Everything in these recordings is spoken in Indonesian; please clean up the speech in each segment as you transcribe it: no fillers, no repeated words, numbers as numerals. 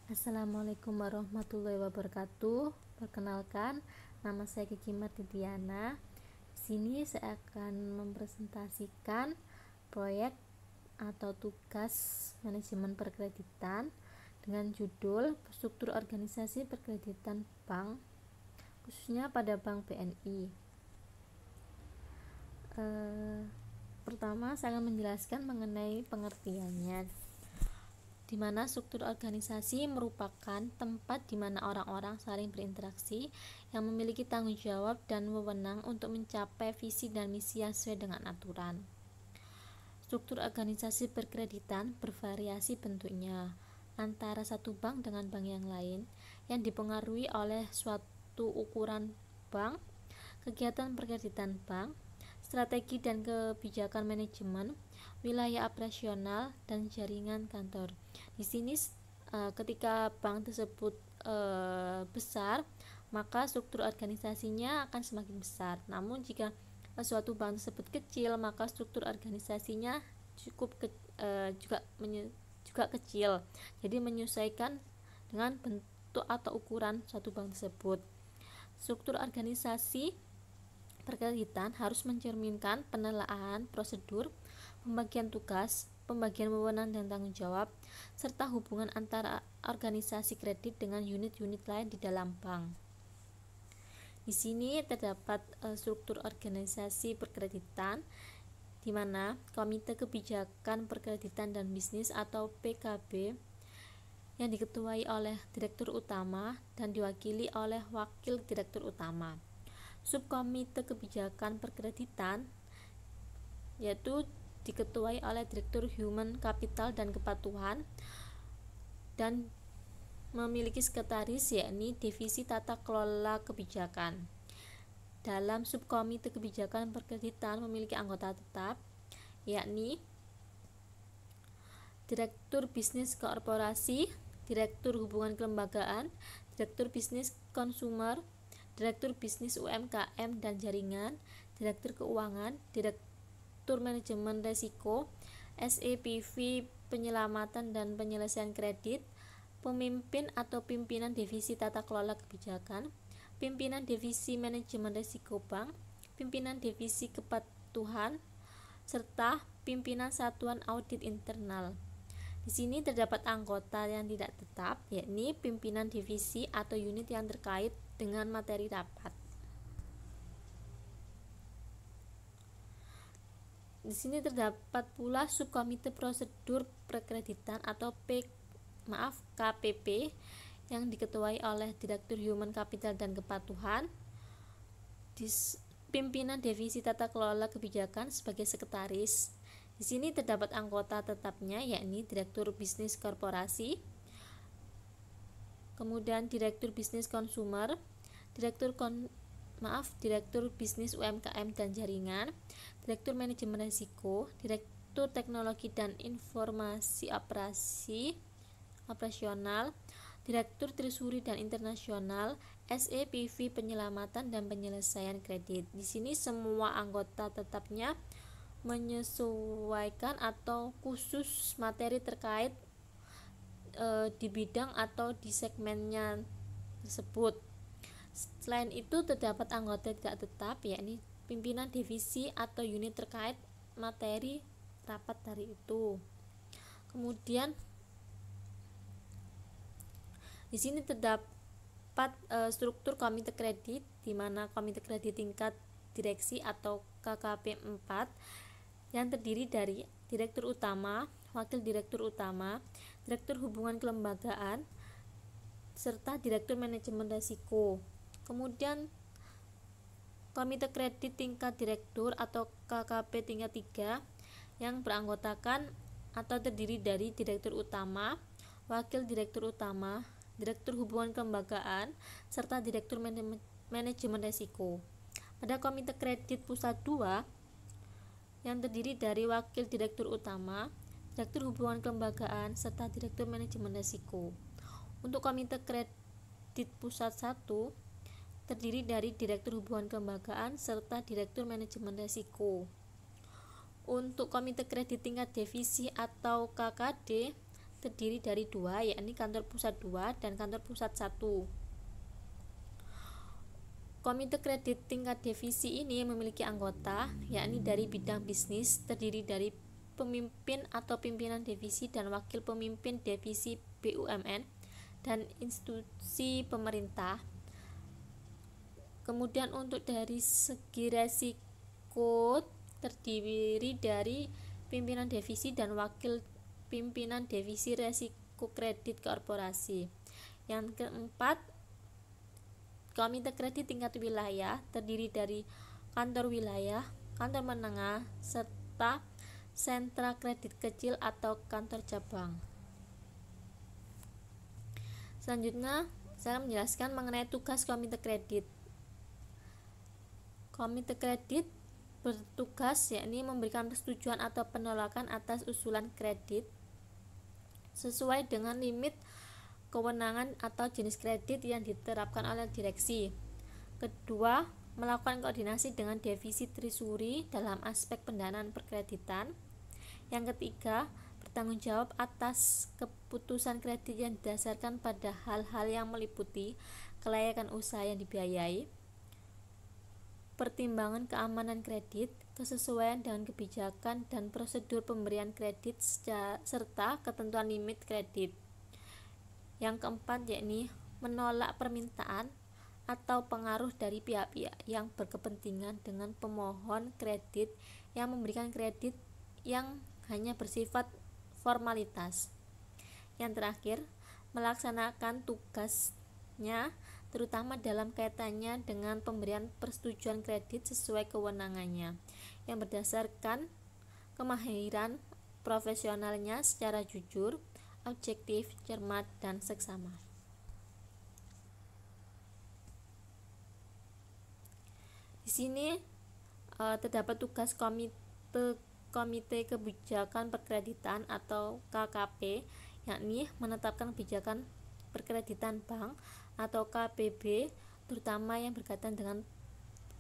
Assalamualaikum warahmatullahi wabarakatuh. Perkenalkan, nama saya Kiki Martidiana. Di sini saya akan mempresentasikan proyek atau tugas manajemen perkreditan dengan judul struktur organisasi perkreditan bank, khususnya pada Bank BNI. Pertama, saya akan menjelaskan mengenai pengertiannya, di mana struktur organisasi merupakan tempat di mana orang-orang saling berinteraksi yang memiliki tanggung jawab dan wewenang untuk mencapai visi dan misi yang sesuai dengan aturan. Struktur organisasi perkreditan bervariasi bentuknya antara satu bank dengan bank yang lain, yang dipengaruhi oleh suatu ukuran bank, kegiatan perkreditan bank, strategi dan kebijakan manajemen, wilayah operasional, dan jaringan kantor. Di sini ketika bank tersebut besar, maka struktur organisasinya akan semakin besar. Namun jika suatu bank tersebut kecil, maka struktur organisasinya juga kecil. Jadi menyesuaikan dengan bentuk atau ukuran suatu bank tersebut. Struktur organisasi perkreditan harus mencerminkan penelaahan prosedur, pembagian tugas, pembagian wewenang dan tanggung jawab, serta hubungan antara organisasi kredit dengan unit-unit lain di dalam bank. Di sini terdapat struktur organisasi perkreditan, di mana Komite Kebijakan Perkreditan dan Bisnis atau PKB yang diketuai oleh Direktur Utama dan diwakili oleh Wakil Direktur Utama. Subkomite Kebijakan Perkreditan yaitu diketuai oleh Direktur Human Capital dan Kepatuhan dan memiliki sekretaris, yakni Divisi Tata Kelola Kebijakan. Dalam Subkomite Kebijakan Perkreditan memiliki anggota tetap, yakni Direktur Bisnis Korporasi, Direktur Hubungan Kelembagaan, Direktur Bisnis Konsumer, Direktur Bisnis UMKM dan Jaringan, Direktur Keuangan, Direktur Manajemen Risiko, SEPV Penyelamatan dan Penyelesaian Kredit, Pemimpin atau Pimpinan Divisi Tata Kelola Kebijakan, Pimpinan Divisi Manajemen Risiko Bank, Pimpinan Divisi Kepatuhan, serta Pimpinan Satuan Audit Internal. Di sini terdapat anggota yang tidak tetap, yakni pimpinan divisi atau unit yang terkait dengan materi rapat. Di sini terdapat pula subkomite prosedur perkreditan atau KPP yang diketuai oleh Direktur Human Capital dan Kepatuhan, pimpinan divisi tata kelola kebijakan sebagai sekretaris. Di sini terdapat anggota tetapnya, yakni Direktur Bisnis Korporasi, kemudian Direktur Bisnis Konsumer, Direktur Bisnis UMKM dan Jaringan, Direktur Manajemen Risiko, Direktur Teknologi dan Informasi Operasional, Direktur Treasury dan Internasional, SEPV Penyelamatan dan Penyelesaian Kredit. Di sini semua anggota tetapnya menyesuaikan atau khusus materi terkait di bidang atau di segmennya tersebut. Selain itu terdapat anggota tidak tetap, yakni pimpinan divisi atau unit terkait materi rapat hari itu. Kemudian di sini terdapat struktur komite kredit, di mana komite kredit tingkat direksi atau KKP 4 yang terdiri dari Direktur Utama, Wakil Direktur Utama, Direktur Hubungan Kelembagaan, serta Direktur Manajemen Risiko. Kemudian Komite Kredit Tingkat Direktur atau KKP tingkat 3 yang beranggotakan atau terdiri dari Direktur Utama, Wakil Direktur Utama, Direktur Hubungan Kelembagaan, serta Direktur Manajemen Risiko. Pada Komite Kredit Pusat 2 yang terdiri dari Wakil Direktur Utama, Direktur Hubungan Kelembagaan, serta Direktur Manajemen Risiko. Untuk Komite Kredit Pusat 1 terdiri dari Direktur Hubungan Kelembagaan serta Direktur Manajemen Risiko. Untuk Komite Kredit Tingkat Divisi atau KKD terdiri dari dua, yakni kantor pusat 2 dan kantor pusat 1. Komite kredit tingkat divisi ini memiliki anggota, yakni dari bidang bisnis, terdiri dari pemimpin atau pimpinan divisi dan wakil pemimpin divisi BUMN dan institusi pemerintah. Kemudian untuk dari segi resiko terdiri dari pimpinan divisi dan wakil pimpinan divisi resiko kredit korporasi. Yang keempat, komite kredit tingkat wilayah terdiri dari kantor wilayah, kantor menengah, serta sentra kredit kecil atau kantor cabang. Selanjutnya, saya menjelaskan mengenai tugas komite kredit. Komite kredit bertugas yakni memberikan persetujuan atau penolakan atas usulan kredit sesuai dengan limit kewenangan atau jenis kredit yang diterapkan oleh direksi. Kedua, melakukan koordinasi dengan divisi Trisuri dalam aspek pendanaan perkreditan. Yang ketiga, bertanggung jawab atas keputusan kredit yang didasarkan pada hal-hal yang meliputi kelayakan usaha yang dibiayai, pertimbangan keamanan kredit, kesesuaian dengan kebijakan dan prosedur pemberian kredit serta ketentuan limit kredit. Yang keempat yakni menolak permintaan atau pengaruh dari pihak-pihak yang berkepentingan dengan pemohon kredit yang memberikan kredit yang hanya bersifat formalitas. Yang terakhir, melaksanakan tugasnya terutama dalam kaitannya dengan pemberian persetujuan kredit sesuai kewenangannya yang berdasarkan kemahiran profesionalnya secara jujur, objektif, cermat, dan seksama. Di sini terdapat tugas Komite Kebijakan Perkreditan atau KKP, yakni menetapkan kebijakan perkreditan bank atau KPB, terutama yang berkaitan dengan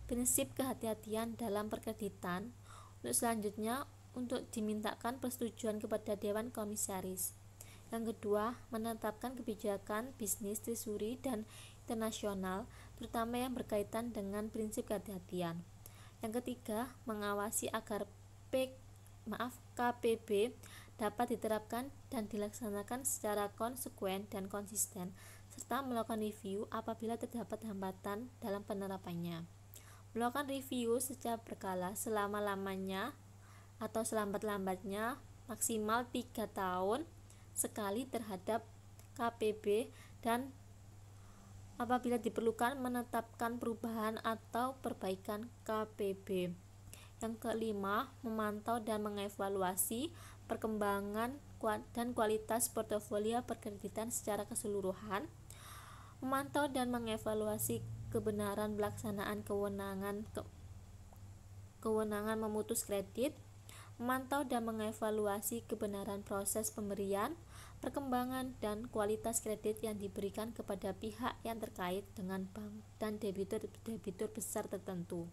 prinsip kehati-hatian dalam perkreditan. Untuk selanjutnya, untuk dimintakan persetujuan kepada Dewan Komisaris. Yang kedua, menetapkan kebijakan bisnis Trisuri dan internasional, terutama yang berkaitan dengan prinsip kehati-hatian. Yang ketiga, mengawasi agar KPB dapat diterapkan dan dilaksanakan secara konsekuen dan konsisten, serta melakukan review apabila terdapat hambatan dalam penerapannya. Melakukan review secara berkala selama-lamanya atau selambat-lambatnya maksimal 3 tahun sekali terhadap KPB, dan apabila diperlukan menetapkan perubahan atau perbaikan KPB. Yang kelima, memantau dan mengevaluasi perkembangan dan kualitas portofolio perkreditan secara keseluruhan, memantau dan mengevaluasi kebenaran pelaksanaan kewenangan memutus kredit, memantau dan mengevaluasi kebenaran proses pemberian, perkembangan dan kualitas kredit yang diberikan kepada pihak yang terkait dengan bank dan debitur besar tertentu.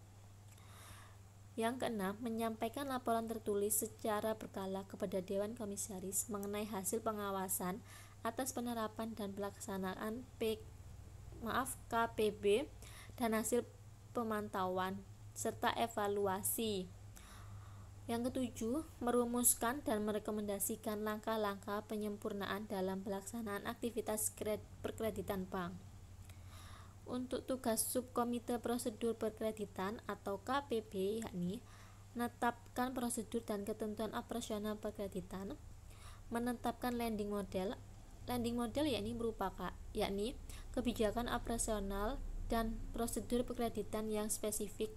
Yang keenam, menyampaikan laporan tertulis secara berkala kepada Dewan Komisaris mengenai hasil pengawasan atas penerapan dan pelaksanaan KPB dan hasil pemantauan serta evaluasi. Yang ketujuh, merumuskan dan merekomendasikan langkah-langkah penyempurnaan dalam pelaksanaan aktivitas perkreditan bank. Untuk tugas Subkomite Prosedur Perkreditan atau KPB, yakni menetapkan prosedur dan ketentuan operasional perkreditan, menetapkan lending model. Lending model yakni kebijakan operasional dan prosedur perkreditan yang spesifik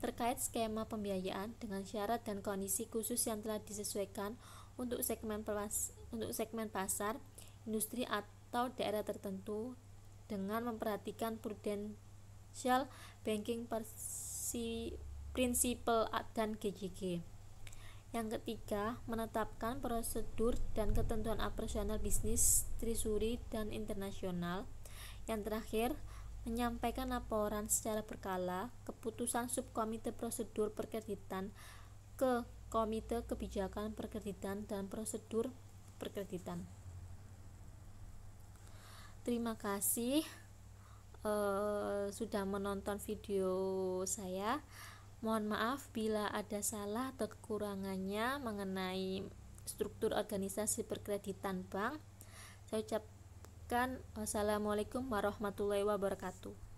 terkait skema pembiayaan dengan syarat dan kondisi khusus yang telah disesuaikan untuk segmen pasar, industri atau daerah tertentu dengan memperhatikan prudential banking principle dan GJG. Yang ketiga, menetapkan prosedur dan ketentuan operasional bisnis Trisuri dan internasional. Yang terakhir, menyampaikan laporan secara berkala keputusan Subkomite Prosedur Perkreditan ke Komite Kebijakan Perkreditan dan Prosedur perkreditan. Terima kasih sudah menonton video saya. Mohon maaf bila ada salah atau kekurangannya mengenai struktur organisasi perkreditan bank. Saya ucapkan wassalamualaikum warahmatullahi wabarakatuh.